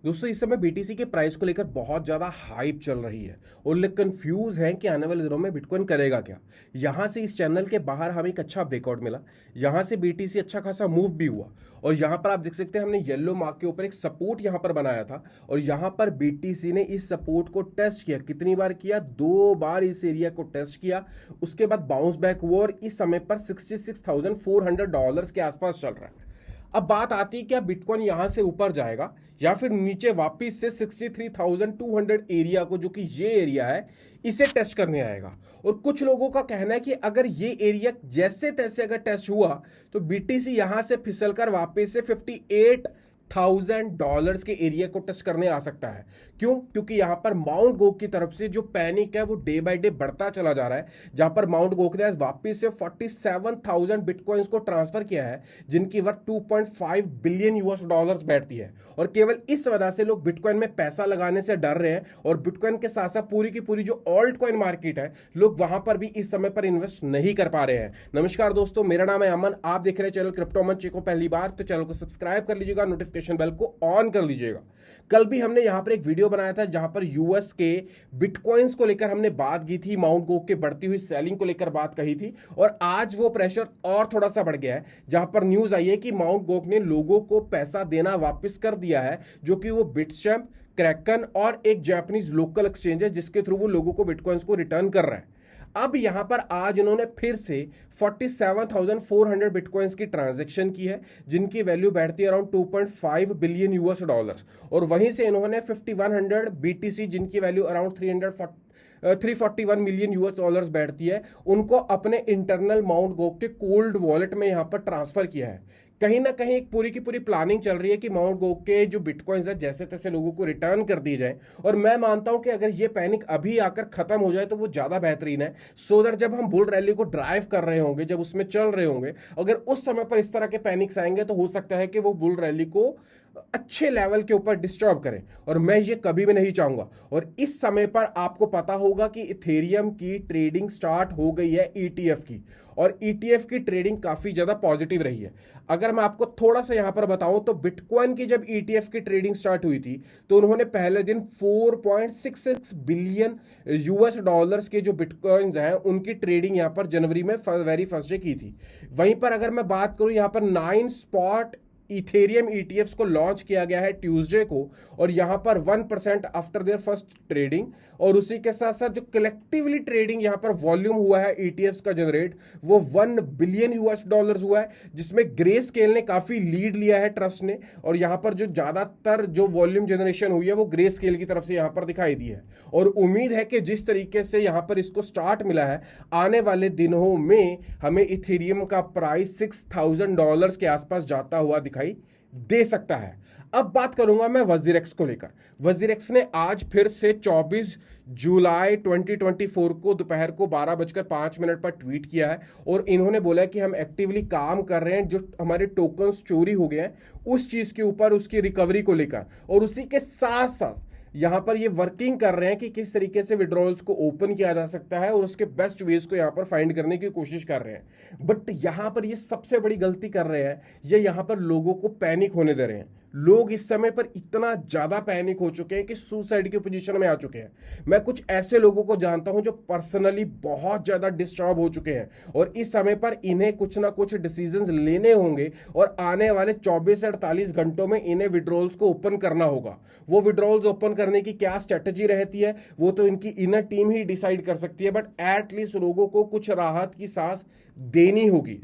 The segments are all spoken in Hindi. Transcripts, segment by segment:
दोस्तों इस समय बीटीसी के प्राइस को लेकर बहुत ज्यादा हाइप चल रही है और लोग कंफ्यूज हैं कि आने वाले दिनों में बिटकॉइन करेगा क्या। यहां से इस चैनल के बाहर हमें एक अच्छा ब्रेकआउट मिला। यहां से बीटीसी अच्छा खासा मूव भी हुआ और यहां पर आप देख सकते हैं हमने येलो मार्क के ऊपर एक सपोर्ट यहां पर बनाया था और यहां पर बीटीसी ने इस सपोर्ट को टेस्ट किया। कितनी बार किया? 2 बार इस एरिया को टेस्ट किया। उसके बाद बाउंस बैक हुआ और इस समय पर $66,400 के आसपास चल रहा है। अब बात आती है क्या बिटकॉइन यहां से ऊपर जाएगा या फिर नीचे वापस से 63,200 एरिया को, जो कि ये एरिया है, इसे टेस्ट करने आएगा। और कुछ लोगों का कहना है कि अगर ये एरिया जैसे तैसे अगर टेस्ट हुआ तो बीटीसी यहां से फिसलकर वापस से $58,000 के एरिया को टच करने आ सकता है। क्यों? क्योंकि यहां पर माउंट गोक की तरफ से जो पैनिक है वो डे बाय डे बढ़ता चला जा रहा है। जहां पर माउंट गोक ने आज वापस से 47,000 बिटकॉइंस को ट्रांसफर किया है, जिनकी वर्थ $2.5 बिलियन US बैठती है। और केवल इस वजह से लोग बिटकॉइन में पैसा लगाने से डर रहे हैं और बिटकॉइन के साथ साथ पूरी की पूरी जो ऑल्ट कॉइन मार्केट है, लोग वहां पर भी इस समय पर इन्वेस्ट नहीं कर पा रहे हैं। नमस्कार दोस्तों, मेरा नाम है अमन। आप देख रहे हैं चैनल क्रिप्टो अमन को पहली बार, तो चैनल को सब्सक्राइब कर लीजिएगा, नोटिफिकेशन बेल को ऑन कर लीजिएगा। कल भी हमने यहां पर एक वीडियो बनाया था जहां पर यूएस के बिटकॉइंस को लेकर हमने बात की थी, माउंट गोक के बढ़ती हुई सेलिंग को लेकर बात कही थी। और आज वो प्रेशर और थोड़ा सा बढ़ गया है, जहां पर न्यूज आई है कि माउंट गोक ने लोगों को पैसा देना वापस कर दिया है, जो कि वो बिटस्टैम्प, क्रैकन और एक जापानीज लोकल एक्सचेंज है, जिसके थ्रू वो लोगों को बिटकॉइंस को रिटर्न कर रहा है। अब यहां पर आज इन्होंने फिर से 47,400 बिटकॉइंस की ट्रांजैक्शन की है, जिनकी वैल्यू बैठती है अराउंड $2.5 बिलियन US। और वहीं से इन्होंने 5100 बीटीसी, जिनकी वैल्यू अराउंड 341 मिलियन US बैठती है, उनको अपने इंटरनल माउंट गोक के कोल्ड वॉलेट में यहां पर ट्रांसफर किया है। कहीं ना कहीं एक पूरी की पूरी प्लानिंग चल रही है कि माउंट गोक के जो बिटकॉइंस है जैसे तैसे लोगों को रिटर्न कर दिए जाए। और मैं मानता हूं कि अगर ये पैनिक अभी आकर खत्म हो जाए तो वो ज्यादा बेहतरीन है, सो दैट जब हम बुल रैली को ड्राइव कर रहे होंगे, जब उसमें चल रहे होंगे, अगर उस समय पर इस तरह के पैनिक्स आएंगे तो हो सकता है कि वो बुल रैली को अच्छे लेवल के ऊपर डिस्टर्ब करें, और मैं ये कभी भी नहीं चाहूंगा। और इस समय पर आपको पता होगा कि इथेरियम की ट्रेडिंग स्टार्ट हो गई है ईटीएफ की, और ईटीएफ की ट्रेडिंग काफी ज्यादा पॉजिटिव रही है। अगर मैं आपको थोड़ा सा यहां पर बताऊं तो बिटकॉइन की जब ईटीएफ की ट्रेडिंग स्टार्ट हुई थी तो उन्होंने पहले दिन 4.66 बिलियन US के जो बिटकॉइंस हैं उनकी ट्रेडिंग यहां पर जनवरी में वेरी फर्स्ट डे की थी। वहीं पर अगर मैं बात करूं, यहां पर 9 स्पॉट इथेरियम ईटीएफ्स को लॉन्च किया गया है ट्यूसडे को, और यहां पर 1% आफ्टर देयर फर्स्ट ट्रेडिंग। और उसी के साथ साथ जो कलेक्टिवली ट्रेडिंग यहां पर वॉल्यूम हुआ है ईटीएफ्स का जनरेट, वो $1 बिलियन हुआ है, जिसमें ग्रे स्केल ने काफी लीड लिया है, ट्रस्ट ने। और यहां पर जो ज्यादातर जो वॉल्यूम जनरेशन हुई है वो ग्रे स्केल की तरफ से यहां पर दिखाई दी है। और उम्मीद है कि जिस तरीके से यहां पर इसको स्टार्ट मिला है, आने वाले दिनों में हमें इथेरियम का प्राइस $6,000 के आसपास जाता हुआ दिखाई दे सकता है। अब बात करूंगा मैं वजीरेक्स को लेकर। वजीरेक्स ने आज फिर से 24 जुलाई 2024 को दोपहर को 12:05 पर ट्वीट किया है और इन्होंने बोला है कि हम एक्टिवली काम कर रहे हैं जो हमारे टोकन्स चोरी हो गए हैं उस चीज के ऊपर, उसकी रिकवरी को लेकर। और उसी के साथ साथ यहां पर ये वर्किंग कर रहे हैं कि किस तरीके से विड्रॉल्स को ओपन किया जा सकता है और उसके बेस्ट वेज को यहां पर फाइंड करने की कोशिश कर रहे हैं। बट यहां पर ये सबसे बड़ी गलती कर रहे हैं, ये यहां पर लोगों को पैनिक होने दे रहे हैं। लोग इस समय पर इतना ज्यादा पैनिक हो चुके हैं कि सुसाइड की पोजीशन में आ चुके हैं। मैं कुछ ऐसे लोगों को जानता हूं जो पर्सनली बहुत ज्यादा डिस्टर्ब हो चुके हैं और इस समय पर इन्हें कुछ ना कुछ डिसीजंस लेने होंगे और आने वाले 24 से 48 घंटों में इन्हें विड्रॉल्स को ओपन करना होगा। वो विड्रॉल्स ओपन करने की क्या स्ट्रेटजी रहती है वो तो इनकी इनर टीम ही डिसाइड कर सकती है, बट एटलीस्ट लोगों को कुछ राहत की सांस देनी होगी।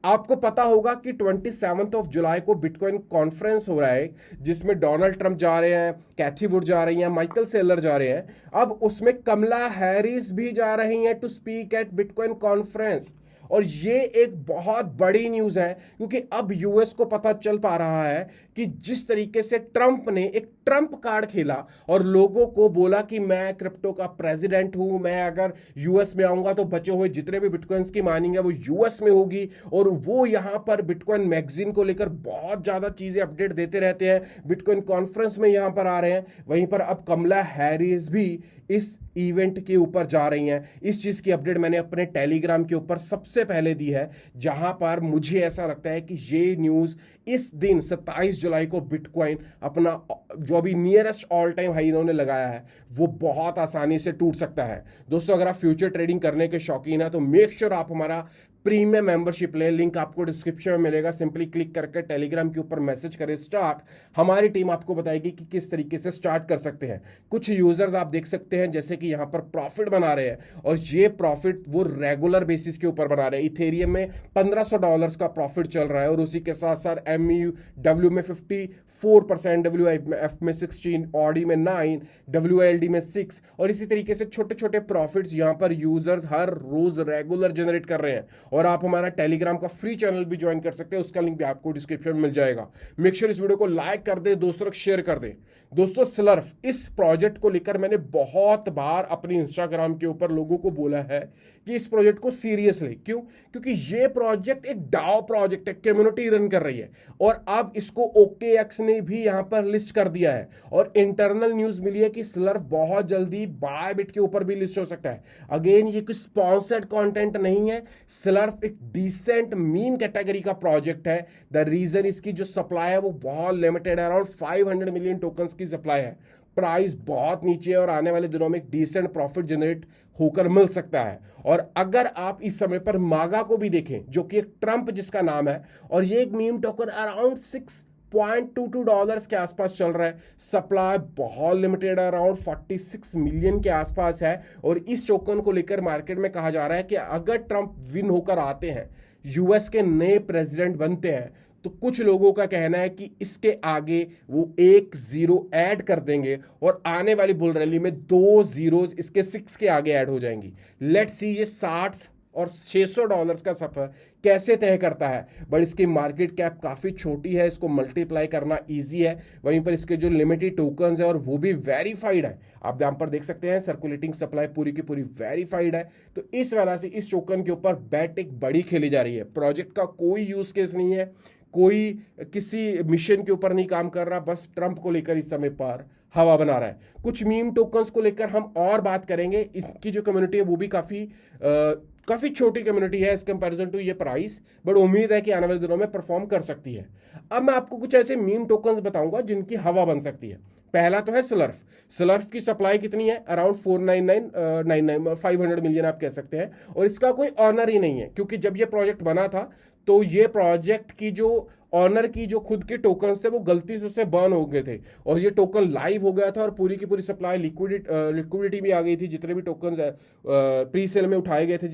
आपको पता होगा कि 27 जुलाई को बिटकॉइन कॉन्फ्रेंस हो रहा है, जिसमें डोनाल्ड ट्रंप जा रहे हैं, कैथी वुड जा रही हैं, माइकल सेलर जा रहे हैं। अब उसमें कमला हैरिस भी जा रही हैं to speak at Bitcoin conference. और ये एक बहुत बड़ी न्यूज है, क्योंकि अब यूएस को पता चल पा रहा है कि जिस तरीके से ट्रंप ने एक ट्रंप कार्ड खेला और लोगों को बोला कि मैं क्रिप्टो का प्रेसिडेंट हूं, मैं अगर यूएस में आऊंगा तो बचे हुए जितने भी बिटकॉइंस की माइनिंग है वो यूएस में होगी। और वो यहां पर बिटकॉइन मैगजीन को लेकर बहुत ज्यादा चीजें अपडेट देते रहते हैं, बिटकॉइन कॉन्फ्रेंस में यहां पर आ रहे हैं। वहीं पर अब कमला हैरिस भी इस इवेंट के ऊपर जा रही हैं। इस चीज की अपडेट मैंने अपने टेलीग्राम के ऊपर सबसे पहले दी है, जहां पर मुझे ऐसा लगता है कि ये न्यूज इस दिन 27 जुलाई को बिटकॉइन अपना जो अभी नियरेस्ट ऑल टाइम हाई इन्होंने लगाया है वो बहुत आसानी से टूट सकता है। दोस्तों अगर आप फ्यूचर ट्रेडिंग करने के शौकीन हैं तो मेक श्योर आप हमारा प्रीमियम मेंबरशिप लें, लिंक आपको डिस्क्रिप्शन में मिलेगा। सिंपली क्लिक करके टेलीग्राम के ऊपर मैसेज करें स्टार्ट, हमारी टीम आपको बताएगी कि किस तरीके से स्टार्ट कर सकते हैं। कुछ यूजर्स आप देख सकते हैं जैसे कि यहाँ पर प्रॉफिट बना रहे हैं और ये प्रॉफिट वो रेगुलर बेसिस के ऊपर बना रहे हैं। इथेरियम में $1500 का प्रॉफिट चल रहा है और उसी के साथ साथ MUW में 54%, WF में 16, ऑडी में 9, WLD में 6 और इसी तरीके से छोटे छोटे प्रॉफिट्स यहाँ पर यूजर्स हर रोज रेगुलर जनरेट कर रहे हैं। और आप हमारा टेलीग्राम का फ्री चैनल भी ज्वाइन कर सकते हैं, उसका लिंक भी आपको डिस्क्रिप्शन में मिल जाएगा। मेक श्योर इस वीडियो को लाइक कर दे, दोस्तों तक शेयर कर दे। दोस्तों स्लर्फ इस प्रोजेक्ट को लेकर मैंने बहुत बार अपनी इंस्टाग्राम के ऊपर लोगों को बोला है कि इस प्रोजेक्ट को सीरियस ले। क्यों? क्योंकि ये प्रोजेक्ट एक डाओ प्रोजेक्ट है, कम्युनिटी रन कर रही है और अब इसको OKX ने भी यहां पर लिस्ट कर दिया है और इंटरनल न्यूज मिली है कि स्लर्फ बहुत जल्दी बायबिट के ऊपर भी लिस्ट हो सकता है। अगेन ये कोई स्पॉन्सर्ड कंटेंट नहीं है, स्लर्फ एक डिसेंट मीम कैटेगरी का प्रोजेक्ट है। द रीजन इसकी जो सप्लाई है वो बहुत लिमिटेड है, अराउंड 500 मिलियन टोकन्स की सप्लाई है, प्राइस बहुत नीचे है और आने वाले दिनों में एक डिसेंट प्रॉफिट जनरेट होकर मिल सकता है। और अगर आप इस समय पर मागा को भी देखें जो कि एक ट्रंप जिसका नाम है और ये एक मीम टोकन अराउंड $6.22 के आसपास चल रहा है, सप्लाई बहुत लिमिटेड है, अराउंड 46 मिलियन के आसपास है। और इस टोकन को लेकर मार्केट में कहा जा रहा है कि अगर ट्रंप विन होकर आते हैं, यूएस के नए प्रेसिडेंट बनते हैं, तो कुछ लोगों का कहना है कि इसके आगे वो 1 0 ऐड कर देंगे और आने वाली बुल रैली में 2 zeros इसके 6 के आगे ऐड हो जाएंगी। लेट्स सी ये 60 और $600 का सफर कैसे तय करता है। बट इसकी मार्केट कैप काफ़ी छोटी है, इसको मल्टीप्लाई करना इजी है। वहीं पर इसके जो लिमिटेड टोकन्स है और वो भी वेरीफाइड है, आप यहाँ पर देख सकते हैं सर्कुलेटिंग सप्लाई पूरी की पूरी वेरीफाइड है। तो इस वजह से इस टोकन के ऊपर बैट एक बड़ी खेली जा रही है। प्रोजेक्ट का कोई यूज केस नहीं है, कोई किसी मिशन के ऊपर नहीं काम कर रहा, बस ट्रंप को लेकर इस समय पर हवा बना रहा है। कुछ मीम टोकन्स को लेकर हम और बात करेंगे। इसकी जो कम्युनिटी है वो भी काफ़ी छोटी कम्युनिटी है एज कंपैरिजन टू ये प्राइस, बट उम्मीद है कि आने वाले दिनों में परफॉर्म कर सकती है। अब मैं आपको कुछ ऐसे मीम टोकन्स बताऊंगा जिनकी हवा बन सकती है। पहला तो है स्लर्फ। स्लर्फ की सप्लाई कितनी है? अराउंड 499 500 मिलियन आप कह सकते हैं। और इसका कोई ऑनर ही नहीं है, क्योंकि जब ये प्रोजेक्ट बना था तो ये प्रोजेक्ट की जो ऑनर की जो खुद के टोकन्स थे वो गलती से उससे बर्न हो गए थे और ये टोकन लाइव हो गया था और पूरी की पूरी सप्लाई लिक्विडिटी भी आ गई थी। जितने भी टोकन्स प्री सेल में उठाए गए थे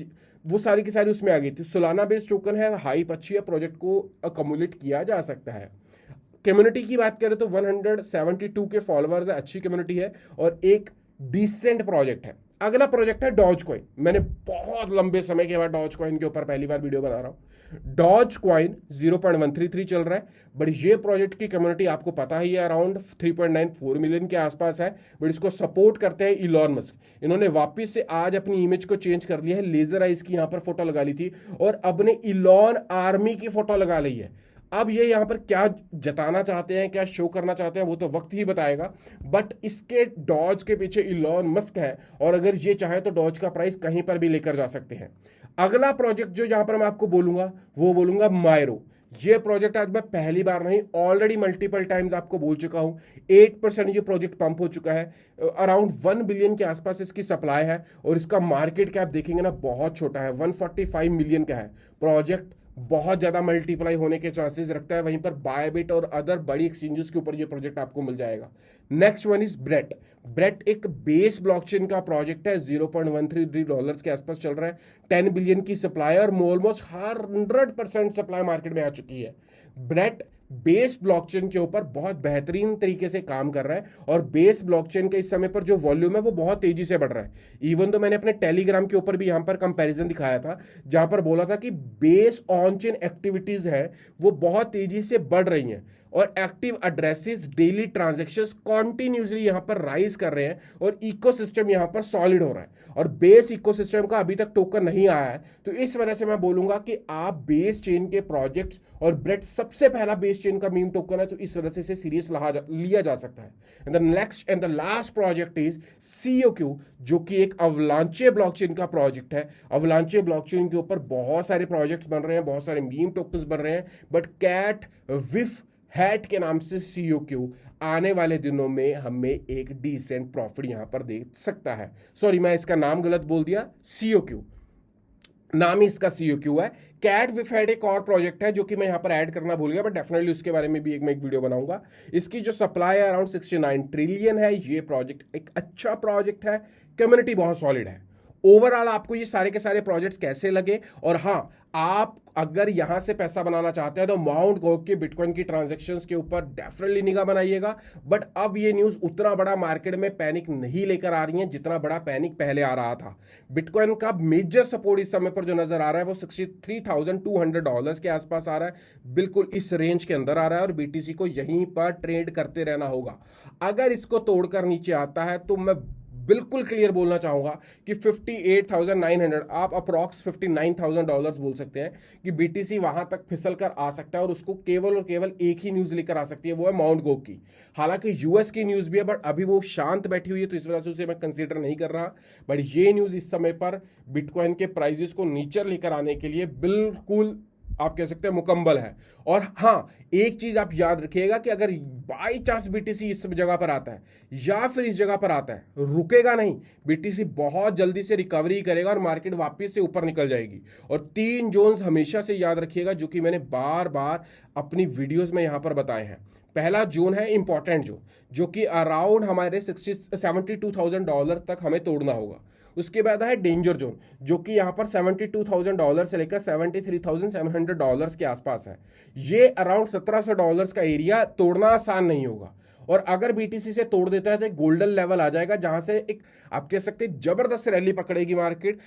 वो सारी की सारी उसमें आ गई थी। सोलाना बेस्ड टोकन है, हाइप अच्छी है, प्रोजेक्ट को अकोमुलेट किया जा सकता है। कम्युनिटी की बात करें तो 172 के फॉलोअर्स है, अच्छी कम्युनिटी है और एक डिसेंट प्रोजेक्ट है। अगला प्रोजेक्ट है डॉज कॉइन। मैंने बहुत लंबे समय के बाद डॉज कॉइन के ऊपर पहली बार वीडियो बना रहा हूँ। डॉज कॉइन 0.133 चल रहा है, बट ये प्रोजेक्ट की कम्युनिटी आपको पता ही है अराउंड 3.94 मिलियन के आसपास है। बट इसको सपोर्ट करते हैं इलॉन मस्क। इन्होंने वापस से आज अपनी इमेज को चेंज कर लिया है, लेजर आइज की यहाँ पर फोटो लगा ली थी और अब ने इलॉन आर्मी की फोटो लगा ली है। अब ये यहाँ पर क्या जताना चाहते हैं, क्या शो करना चाहते हैं, वो तो वक्त ही बताएगा। बट इसके डॉज के पीछे इलॉन मस्क है और अगर ये चाहे तो डॉज का प्राइस कहीं पर भी लेकर जा सकते हैं। अगला प्रोजेक्ट जो यहाँ पर मैं आपको बोलूंगा मायरो। ये प्रोजेक्ट आज मैं पहली बार नहीं, ऑलरेडी मल्टीपल टाइम्स आपको बोल चुका हूँ। 8% ये प्रोजेक्ट पंप हो चुका है, अराउंड 1 बिलियन के आसपास इसकी सप्लाई है और इसका मार्केट कैप देखेंगे ना बहुत छोटा है, 145 मिलियन का है। प्रोजेक्ट बहुत ज्यादा मल्टीप्लाई होने के चांसेस रखता है। वहीं पर बायबिट और अदर बड़ी एक्सचेंजेस के ऊपर ये प्रोजेक्ट आपको मिल जाएगा। नेक्स्ट वन इज ब्रेट एक बेस ब्लॉकचेन का प्रोजेक्ट है, $0.133 के आसपास चल रहा है, 10 बिलियन की सप्लाई और ऑलमोस्ट 100% सप्लाई मार्केट में आ चुकी है। ब्रेट बेस ब्लॉकचेन के ऊपर बहुत बेहतरीन तरीके से काम कर रहा है और बेस ब्लॉकचेन के इस समय पर जो वॉल्यूम है वो बहुत तेजी से बढ़ रहा है। इवन तो मैंने अपने टेलीग्राम के ऊपर भी यहाँ पर कंपैरिजन दिखाया था जहां पर बोला था कि बेस ऑन चेन एक्टिविटीज है वो बहुत तेजी से बढ़ रही हैं और active addresses, daily transactions continuously यहां पर राइज कर रहे हैं और इकोसिस्टम यहां पर सॉलिड हो रहा है और बेस इकोसिस्टम का अभी तक टोकन नहीं आया है। तो इस वजह से मैं बोलूंगा कि आप बेस चेन के प्रोजेक्ट्स, और ब्रेड सबसे पहला बेस चेन का मीम टोकन है, तो इस वजह से इसे सीरियस लिया जा सकता है। And the next and the last project is COQ, जो कि एक अवलांचे ब्लॉकचेन का प्रोजेक्ट है। अवलांचे ब्लॉकचेन के ऊपर बहुत सारे प्रोजेक्ट्स बन रहे हैं, बहुत सारे मीम टोकन्स बन रहे हैं, बट कैट विफ हैट के नाम से COQ आने वाले दिनों में हमें एक डिसेंट प्रॉफिट यहां पर दे सकता है। सॉरी, मैं इसका नाम गलत बोल दिया, COQ नाम ही इसका COQ है। कैट विफेड एक और प्रोजेक्ट है जो कि मैं यहां पर ऐड करना भूल गया, बट डेफिनेटली उसके बारे में भी मैं एक वीडियो बनाऊंगा। इसकी जो सप्लाई है अराउंड 69 ट्रिलियन है। ये प्रोजेक्ट एक अच्छा प्रोजेक्ट है, कम्युनिटी बहुत सॉलिड है। ओवरऑल आपको ये सारे के सारे प्रोजेक्ट्स कैसे लगे? और हाँ, आप अगर यहां से पैसा बनाना चाहते हैं तो माउंट गोग के बिटकॉइन की ट्रांजैक्शंस के ऊपर डेफिनेटली निगाह बनाइएगा। बट अब ये न्यूज उतना बड़ा मार्केट में पैनिक नहीं लेकर आ रही है जितना बड़ा पैनिक पहले आ रहा था। बिटकॉइन का मेजर सपोर्ट इस समय पर जो नजर आ रहा है वो $63,200 के आसपास आ रहा है, बिल्कुल इस रेंज के अंदर आ रहा है और BTC को यहीं पर ट्रेड करते रहना होगा। अगर इसको तोड़कर नीचे आता है तो मैं बिल्कुल क्लियर बोलना चाहूंगा कि 58,900, आप अप्रॉक्स $59,000 बोल सकते हैं कि BTC वहां तक फिसल कर आ सकता है और उसको केवल और केवल एक ही न्यूज लेकर आ सकती है, वो है माउंट गोग की। हालांकि US की न्यूज भी है, बट अभी वो शांत बैठी हुई है तो इस वजह से उसे मैं कंसीडर नहीं कर रहा। बट ये न्यूज इस समय पर बिटकॉइन के प्राइजेस को नीचे लेकर आने के लिए बिल्कुल आप कह सकते हैं मुकम्मल है। और हाँ, एक चीज आप याद रखिएगा कि अगर बाई चांस BTC इस जगह पर आता है या फिर इस जगह पर आता है, रुकेगा नहीं। BTC बहुत जल्दी से रिकवरी करेगा और मार्केट वापस से ऊपर निकल जाएगी। और 3 जोन्स हमेशा से याद रखिएगा जो कि मैंने बार बार अपनी वीडियोस में यहां पर बताए हैं। पहला जोन है इंपॉर्टेंट जोन, जो कि अराउंड हमारे $72,000 तक हमें तोड़ना होगा। उसके बाद है डेंजर जोन, जो कि यहां पर $72,000 से लेकर $73,700 के आसपास है। ये अराउंड $1,700 का एरिया तोड़ना आसान नहीं होगा। और अगर BTC से तोड़ देता है तो गोल्डन लेवल आ जाएगा जहां से एक आप कह सकते हैं जबरदस्त रैली पकड़ेगी मार्केट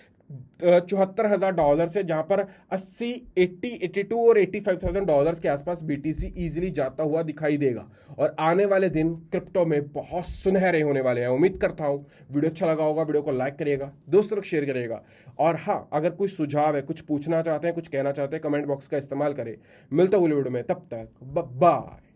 $74,000 से, जहां पर 80, 80, 82 और $85,000 के आसपास BTC इजीली जाता हुआ दिखाई देगा। और आने वाले दिन क्रिप्टो में बहुत सुनहरे होने वाले हैं। उम्मीद करता हूं वीडियो अच्छा लगा होगा, वीडियो को लाइक करिएगा, दोस्तों तक शेयर करिएगा। और हाँ, अगर कोई सुझाव है, कुछ पूछना चाहते हैं, कुछ कहना चाहते हैं, कमेंट बॉक्स का इस्तेमाल करें। मिलता हूं वीडियो में, तब तक बाय।